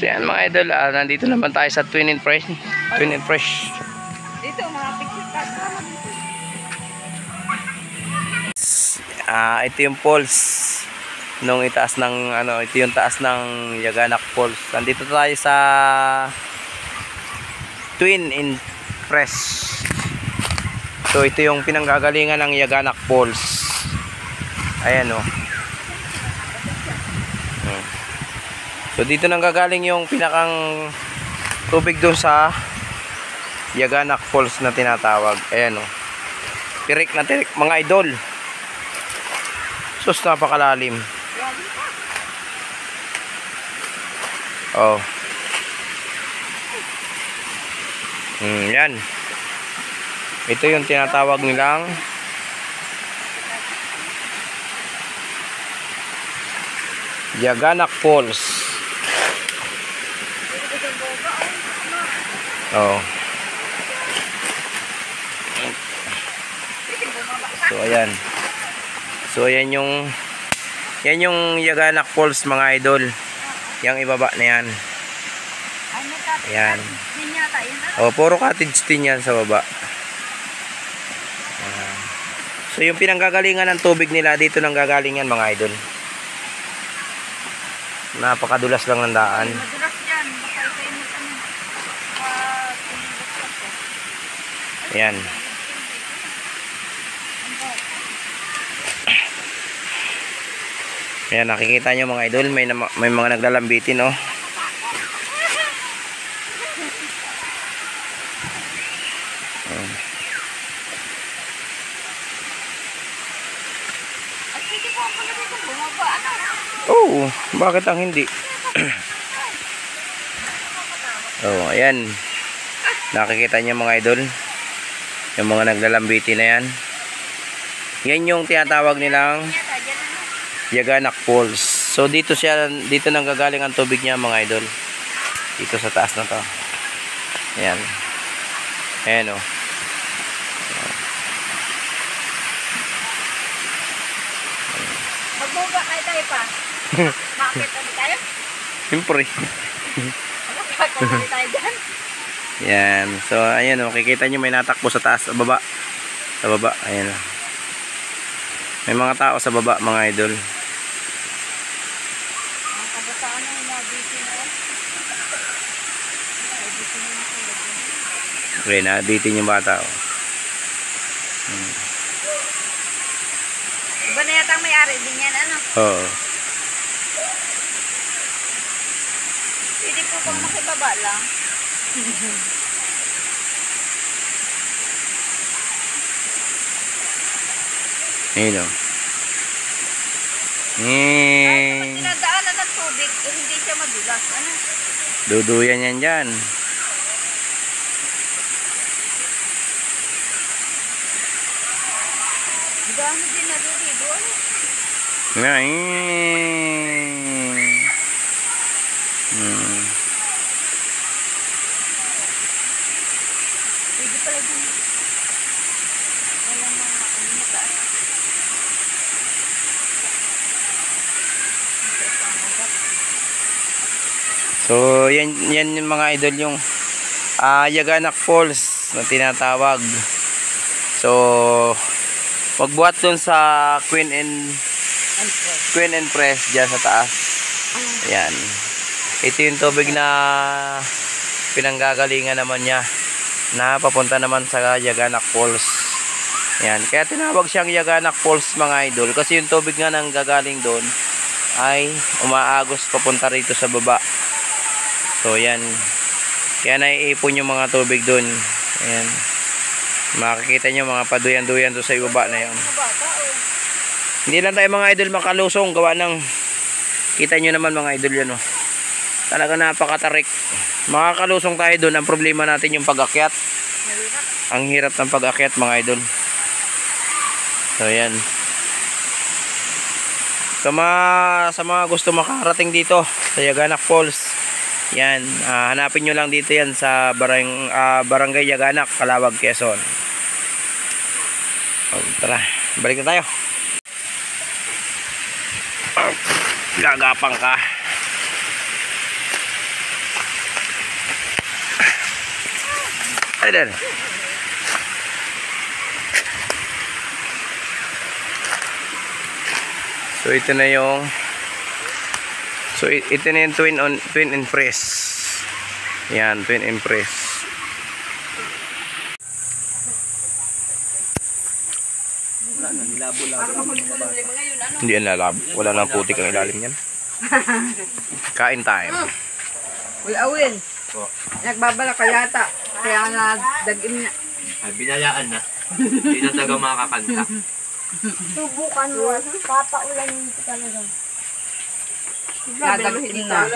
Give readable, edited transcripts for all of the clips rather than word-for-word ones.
So yan mga idol, nandito naman tayo sa Twin and Fresh. Twin and Fresh. Dito mga picture kasama dito. Ito yung falls nung itaas ng ito yung taas ng Yaganak Falls. Nandito tayo sa Twin and Fresh. So ito yung pinanggagalingan ng Yaganak Falls. Ayan oh. So dito nang gagaling yung pinakang tubig doon sa Yaganak Falls na tinatawag. Ayan oh. Tirik na tirik mga idol. Sus, napakalalim. Oh. Yan. Ito yung tinatawag nilang Yaganak Falls. Oh. So ayan. So ayan yung Yaganak Falls mga idol. Yang ibaba na yan. Ayan. Oh, puro cottage din yan sa baba. So yung pinanggagalingan ng tubig nila dito nang gagaling yan mga idol. Napakadulas lang ng daan. Madulas yan. Baka ito yung Ayan. Ayan, nakikita nyo mga idol, may mga naglalambitin oh. Oh, bakit ang hindi? Oh, ayan. Nakikita nyo mga idol, yung mga naglalambitin na yan. Yan yung tinatawag nilang Yaganak Falls. So dito nang gagaling ang tubig niya mga idol. Dito sa taas na to. Ayan. Ayan o. Magbuga kayo tayo pa. Bakit ano tayo? Siyempre. Magbuga tayo dyan. Yan. So ayan o. Kikita nyo may natakbo sa taas. Sa baba. Sa baba. Ayan o. May mga tao sa baba mga idol. Okay, na-dating yung bata oh. Iba na yata ang may-ari din yan ano? Oo. Pwede po pang makibaba lang. Ayun o. Dinadaanan ng tubig, hindi siya madulas. Ano? Duduyan yan dyan. Dami din na dito. Ano? Pwede pala din. Walang mga mataas. So yan yung mga idol yung Yaganak Falls na tinatawag. So magbuhat dun sa Queen and Fresh dyan sa taas. Ayan. Ito yung tubig na pinanggagalingan naman niya na papunta naman sa Yaganak Falls. Ayan. Kaya tinawag siyang Yaganak Falls mga idol kasi yung tubig nga nang gagaling doon ay umaagos papunta rito sa baba. So ayan. Kaya naiipon yung mga tubig doon. Ayan. Makikita nyo mga paduyan-duyan doon sa ibaba na yun. Hindi lang tayo mga idol makalusong gawa ng kita nyo naman mga idol yan oh. Talaga napakatarik. Makakalusong tayo doon. Ang problema natin yung pag-akyat. Ang hirap ng pag-akyat mga idol. So yan. Sa mga gusto makarating dito sa Yaganak Falls, yan, hanapin nyo lang dito yan sa Barangay Yaganak, Calawag, Quezon. Tara, balik na tayo. Gagapang ka. Ayan. So ito na yung twin and press. Yan, twin and press. Hindi yan lalabo. Wala nang putik ang ilalim yan. Kain time. Uy, Awin. Nagbabala ka yata. Kaya nga dagin niya. Ay, binayaan na. Hindi na taga makakanta. Subukan mo. Papaulan yung talaga. Dadagin na.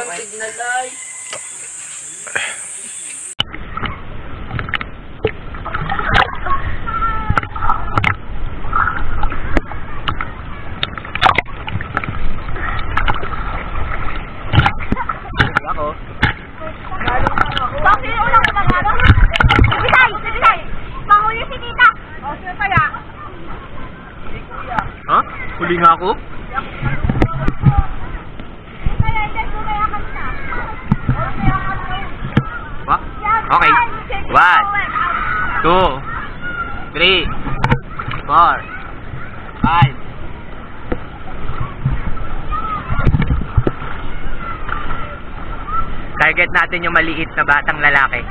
Ha? Huli nga ako? What? Okay. 1, 2, 3, 4, 5. Target natin yung maliit na batang lalaki.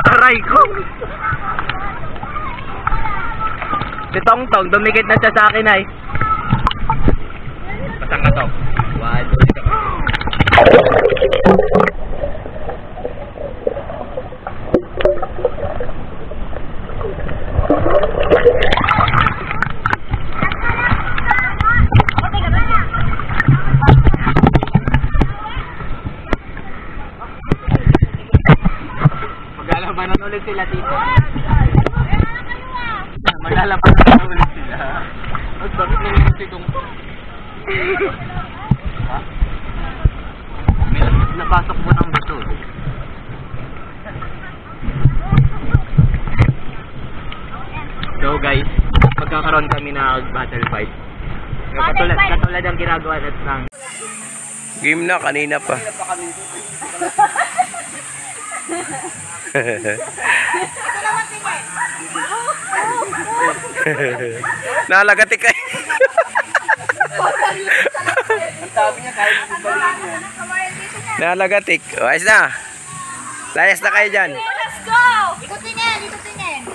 Aray ko! Si Tongtong, dumikit na siya sa akin ay. Pasang ka to. 1, 2, maglalabanan ulit sila dito. Maglalabanan ulit sila. At bakit nalunod si Tongtong? Ha? May napasok mo ng bato. So guys, magkakaroon kami na battle fight. Katulad ang ginagawa natin. Game na, kanina pa. Nalagatik ka. Nalagatik. O, ayos na. Layas na kayo dyan. Let's go! Ikutin yan, ikutin yan.